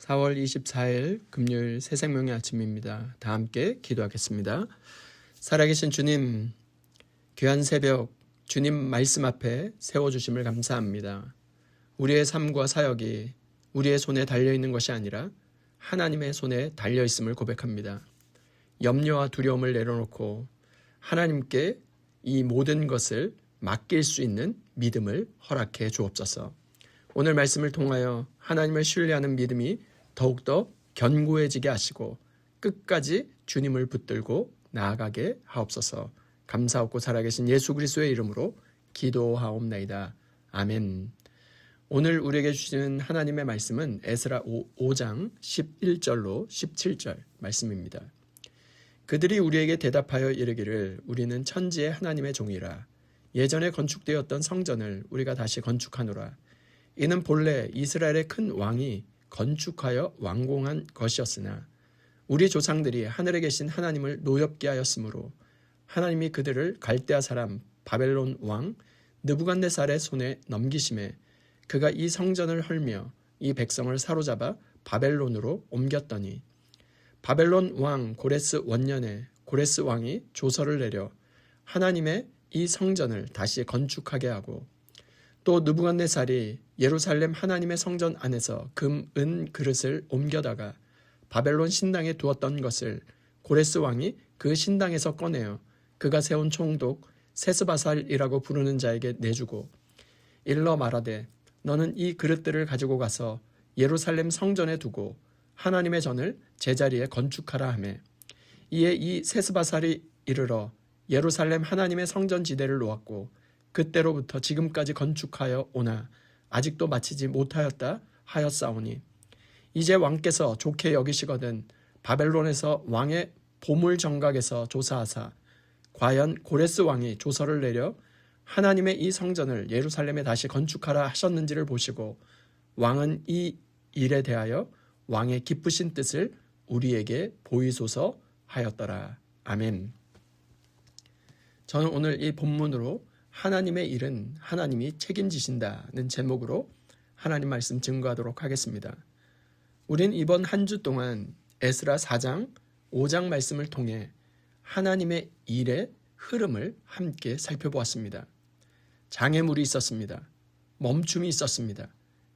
4월 24일 금요일 새생명의 아침입니다. 다 함께 기도하겠습니다. 살아계신 주님, 귀한 새벽 주님 말씀 앞에 세워주심을 감사합니다. 우리의 삶과 사역이 우리의 손에 달려있는 것이 아니라 하나님의 손에 달려있음을 고백합니다. 염려와 두려움을 내려놓고 하나님께 이 모든 것을 맡길 수 있는 믿음을 허락해 주옵소서. 오늘 말씀을 통하여 하나님을 신뢰하는 믿음이 더욱더 견고해지게 하시고 끝까지 주님을 붙들고 나아가게 하옵소서. 감사하고 살아계신 예수 그리스도의 이름으로 기도하옵나이다. 아멘. 오늘 우리에게 주시는 하나님의 말씀은 에스라 5장 11절로 17절 말씀입니다. 그들이 우리에게 대답하여 이르기를 우리는 천지의 하나님의 종이라. 예전에 건축되었던 성전을 우리가 다시 건축하노라. 이는 본래 이스라엘의 큰 왕이 건축하여 완공한 것이었으나 우리 조상들이 하늘에 계신 하나님을 노엽게 하였으므로 하나님이 그들을 갈대아 사람 바벨론 왕 느부갓네살의 손에 넘기심에 그가 이 성전을 헐며 이 백성을 사로잡아 바벨론으로 옮겼더니 바벨론 왕 고레스 원년에 고레스 왕이 조서를 내려 하나님의 이 성전을 다시 건축하게 하고 또 느부갓네살이 예루살렘 하나님의 성전 안에서 금, 은 그릇을 옮겨다가 바벨론 신당에 두었던 것을 고레스 왕이 그 신당에서 꺼내어 그가 세운 총독 세스바살이라고 부르는 자에게 내주고 일러 말하되 너는 이 그릇들을 가지고 가서 예루살렘 성전에 두고 하나님의 전을 제자리에 건축하라 하매 이에 이 세스바살이 이르러 예루살렘 하나님의 성전 지대를 놓았고 그때로부터 지금까지 건축하여 오나 아직도 마치지 못하였다 하였사오니 이제 왕께서 좋게 여기시거든 바벨론에서 왕의 보물 정각에서 조사하사 과연 고레스 왕이 조서를 내려 하나님의 이 성전을 예루살렘에 다시 건축하라 하셨는지를 보시고 왕은 이 일에 대하여 왕의 기쁘신 뜻을 우리에게 보이소서 하였더라. 아멘. 저는 오늘 이 본문으로 하나님의 일은 하나님이 책임지신다는 제목으로 하나님 말씀 증거하도록 하겠습니다. 우린 이번 한 주 동안 에스라 4장, 5장 말씀을 통해 하나님의 일의 흐름을 함께 살펴보았습니다. 장애물이 있었습니다. 멈춤이 있었습니다.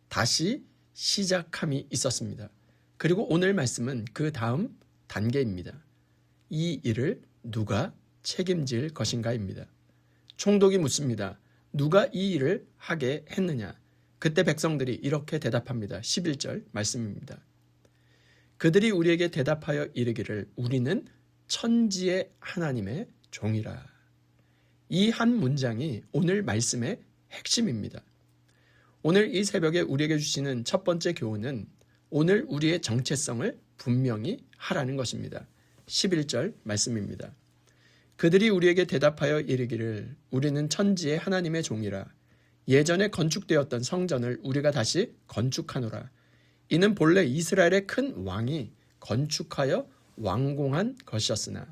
다시 시작함이 있었습니다. 그리고 오늘 말씀은 그 다음 단계입니다. 이 일을 누가 책임질 것인가입니다. 총독이 묻습니다. 누가 이 일을 하게 했느냐? 그때 백성들이 이렇게 대답합니다. 11절 말씀입니다. 그들이 우리에게 대답하여 이르기를 우리는 천지의 하나님의 종이라. 이 한 문장이 오늘 말씀의 핵심입니다. 오늘 이 새벽에 우리에게 주시는 첫 번째 교훈은 오늘 우리의 정체성을 분명히 하라는 것입니다. 11절 말씀입니다. 그들이 우리에게 대답하여 이르기를 우리는 천지의 하나님의 종이라. 예전에 건축되었던 성전을 우리가 다시 건축하노라. 이는 본래 이스라엘의 큰 왕이 건축하여 완공한 것이었으나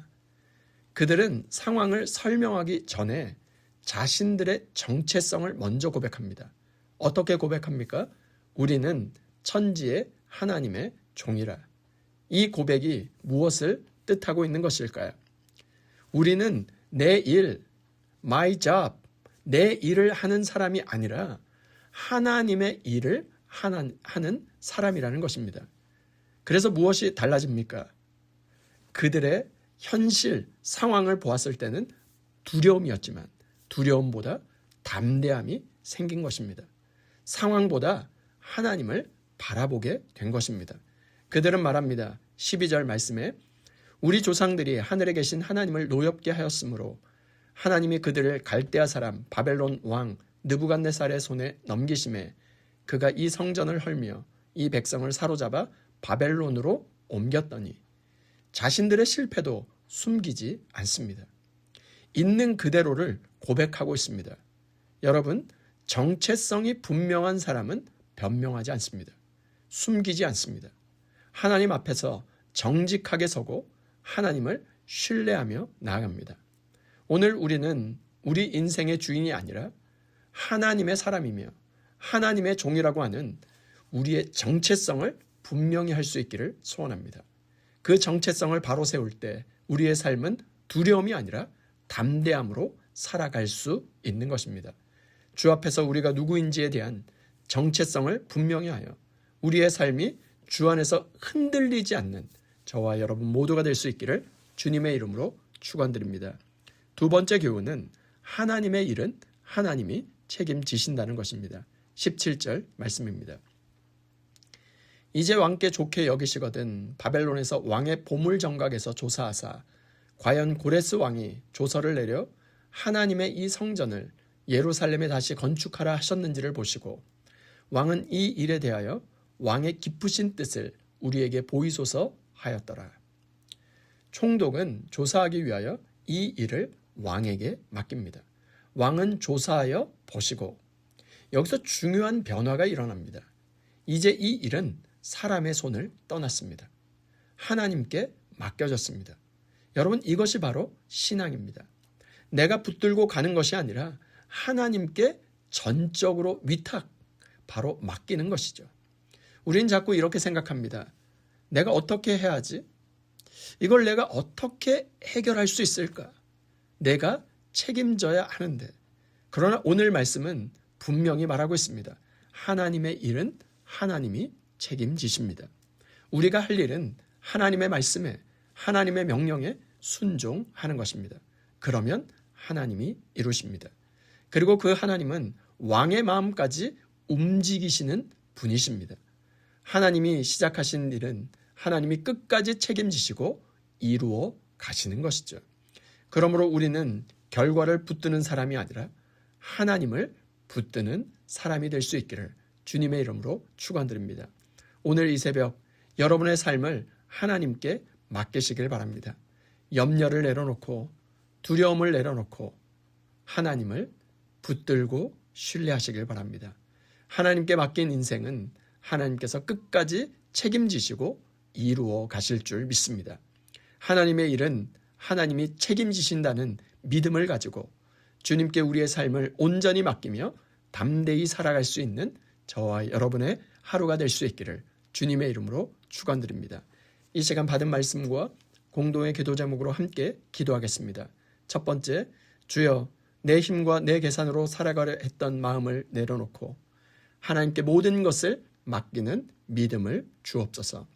그들은 상황을 설명하기 전에 자신들의 정체성을 먼저 고백합니다. 어떻게 고백합니까? 우리는 천지의 하나님의 종이라. 이 고백이 무엇을 뜻하고 있는 것일까요? 우리는 내 일, my job, 내 일을 하는 사람이 아니라 하나님의 일을 하는 사람이라는 것입니다. 그래서 무엇이 달라집니까? 그들의 현실 상황을 보았을 때는 두려움이었지만 두려움보다 담대함이 생긴 것입니다. 상황보다 하나님을 바라보게 된 것입니다. 그들은 말합니다. 12절 말씀에 우리 조상들이 하늘에 계신 하나님을 노엽게 하였으므로 하나님이 그들을 갈대아 사람 바벨론 왕 느부갓네살의 손에 넘기심에 그가 이 성전을 헐며 이 백성을 사로잡아 바벨론으로 옮겼더니 자신들의 실패도 숨기지 않습니다. 있는 그대로를 고백하고 있습니다. 여러분, 정체성이 분명한 사람은 변명하지 않습니다. 숨기지 않습니다. 하나님 앞에서 정직하게 서고 하나님을 신뢰하며 나아갑니다. 오늘 우리는 우리 인생의 주인이 아니라 하나님의 사람이며 하나님의 종이라고 하는 우리의 정체성을 분명히 할 수 있기를 소원합니다. 그 정체성을 바로 세울 때 우리의 삶은 두려움이 아니라 담대함으로 살아갈 수 있는 것입니다. 주 앞에서 우리가 누구인지에 대한 정체성을 분명히 하여 우리의 삶이 주 안에서 흔들리지 않는 저와 여러분 모두가 될 수 있기를 주님의 이름으로 축원드립니다. 두 번째 교훈은 하나님의 일은 하나님이 책임지신다는 것입니다. 17절 말씀입니다. 이제 왕께 좋게 여기시거든 바벨론에서 왕의 보물 정각에서 조사하사 과연 고레스 왕이 조서를 내려 하나님의 이 성전을 예루살렘에 다시 건축하라 하셨는지를 보시고 왕은 이 일에 대하여 왕의 기쁘신 뜻을 우리에게 보이소서 하였더라. 총독은 조사하기 위하여 이 일을 왕에게 맡깁니다. 왕은 조사하여 보시고 여기서 중요한 변화가 일어납니다. 이제 이 일은 사람의 손을 떠났습니다. 하나님께 맡겨졌습니다. 여러분, 이것이 바로 신앙입니다. 내가 붙들고 가는 것이 아니라 하나님께 전적으로 위탁, 바로 맡기는 것이죠. 우리는 자꾸 이렇게 생각합니다. 내가 어떻게 해야지? 이걸 내가 어떻게 해결할 수 있을까? 내가 책임져야 하는데. 그러나 오늘 말씀은 분명히 말하고 있습니다. 하나님의 일은 하나님이 책임지십니다. 우리가 할 일은 하나님의 말씀에, 하나님의 명령에 순종하는 것입니다. 그러면 하나님이 이루십니다. 그리고 그 하나님은 왕의 마음까지 움직이시는 분이십니다. 하나님이 시작하신 일은 하나님이 끝까지 책임지시고 이루어 가시는 것이죠. 그러므로 우리는 결과를 붙드는 사람이 아니라 하나님을 붙드는 사람이 될 수 있기를 주님의 이름으로 축원드립니다. 오늘 이 새벽 여러분의 삶을 하나님께 맡기시길 바랍니다. 염려를 내려놓고 두려움을 내려놓고 하나님을 붙들고 신뢰하시길 바랍니다. 하나님께 맡긴 인생은 하나님께서 끝까지 책임지시고 이루어 가실 줄 믿습니다. 하나님의 일은 하나님이 책임지신다는 믿음을 가지고 주님께 우리의 삶을 온전히 맡기며 담대히 살아갈 수 있는 저와 여러분의 하루가 될 수 있기를 주님의 이름으로 축원드립니다. 이 시간 받은 말씀과 공동의 기도 제목으로 함께 기도하겠습니다. 첫 번째, 주여 내 힘과 내 계산으로 살아가려 했던 마음을 내려놓고 하나님께 모든 것을 맡기는 믿음을 주옵소서.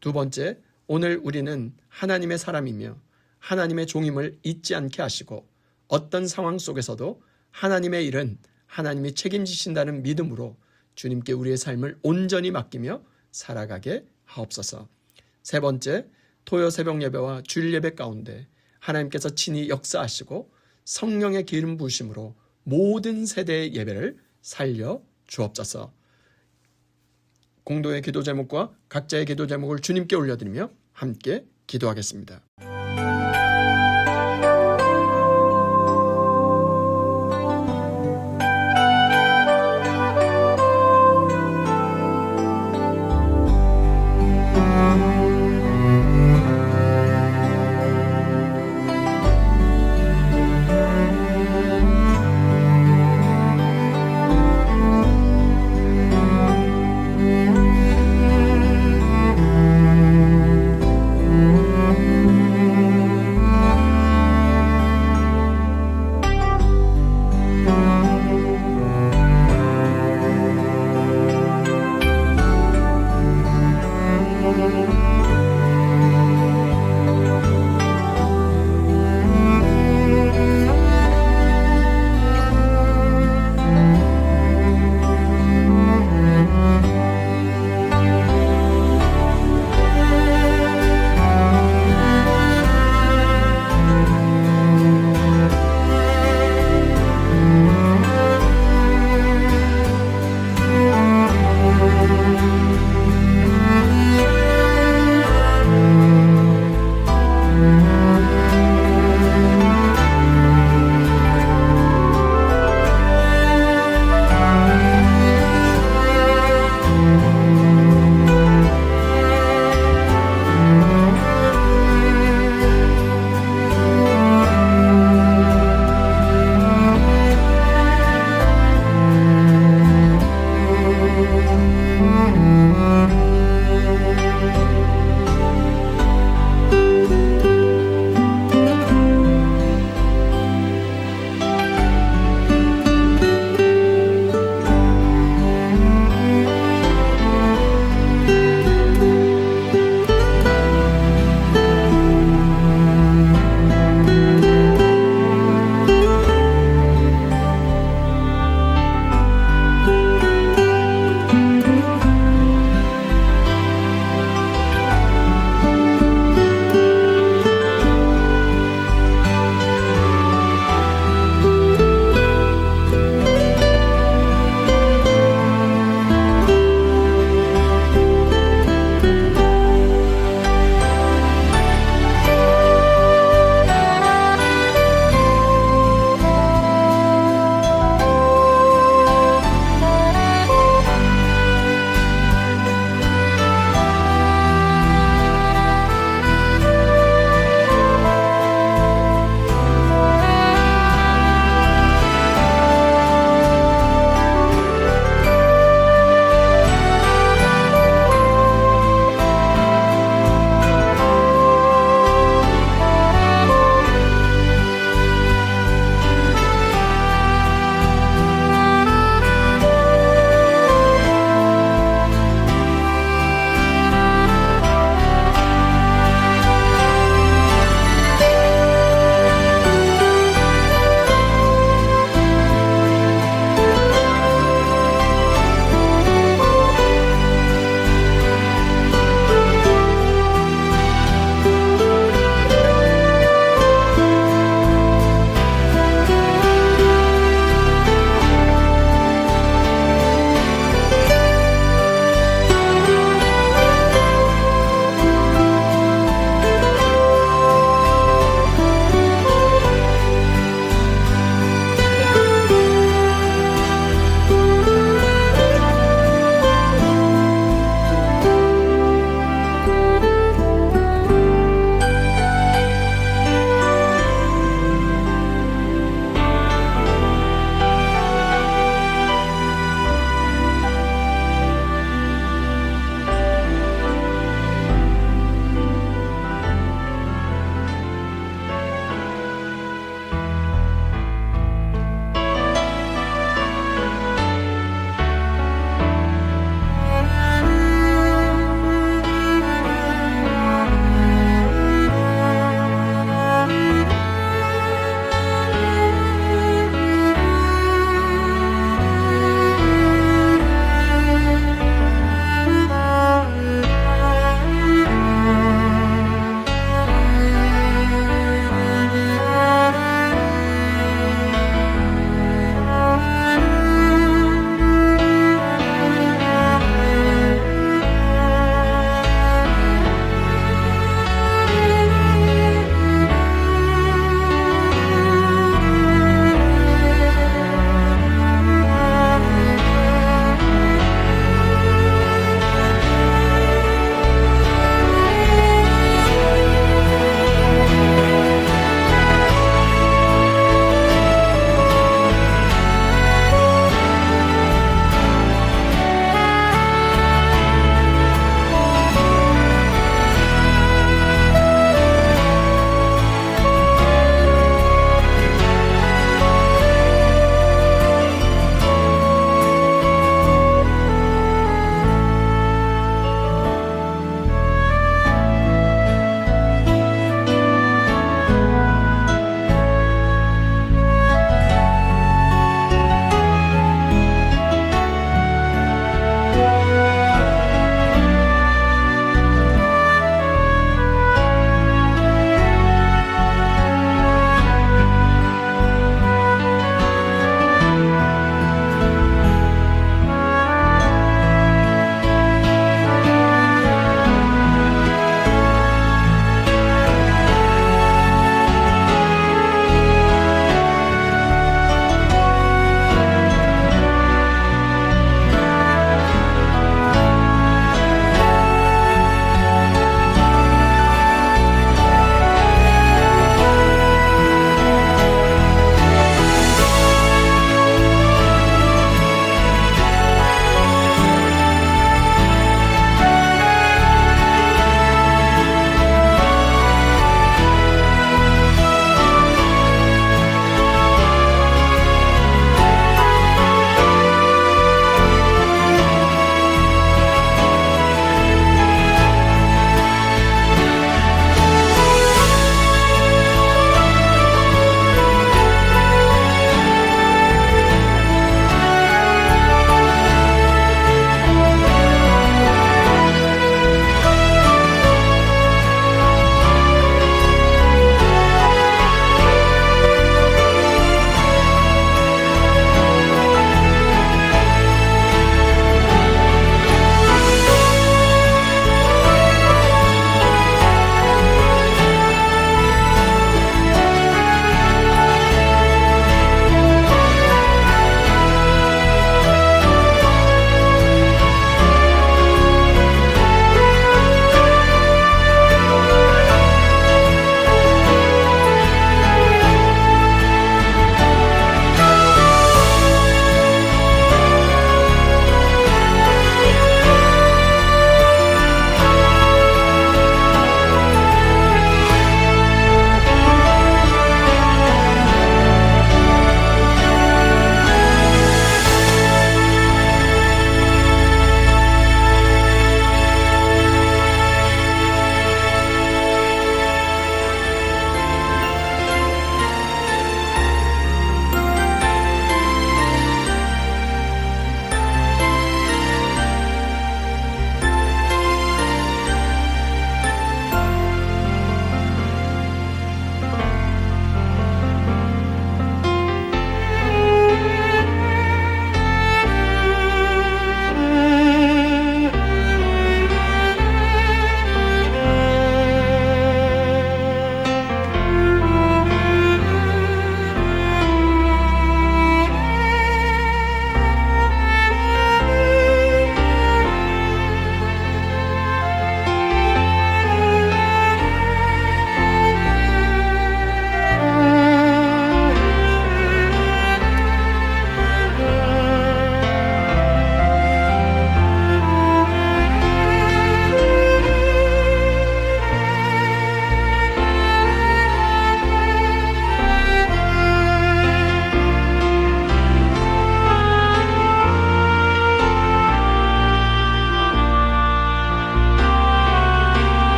두 번째, 오늘 우리는 하나님의 사람이며 하나님의 종임을 잊지 않게 하시고 어떤 상황 속에서도 하나님의 일은 하나님이 책임지신다는 믿음으로 주님께 우리의 삶을 온전히 맡기며 살아가게 하옵소서. 세 번째, 토요 새벽 예배와 주일 예배 가운데 하나님께서 친히 역사하시고 성령의 기름 부으심으로 모든 세대의 예배를 살려 주옵소서. 공동의 기도 제목과 각자의 기도 제목을 주님께 올려드리며 함께 기도하겠습니다.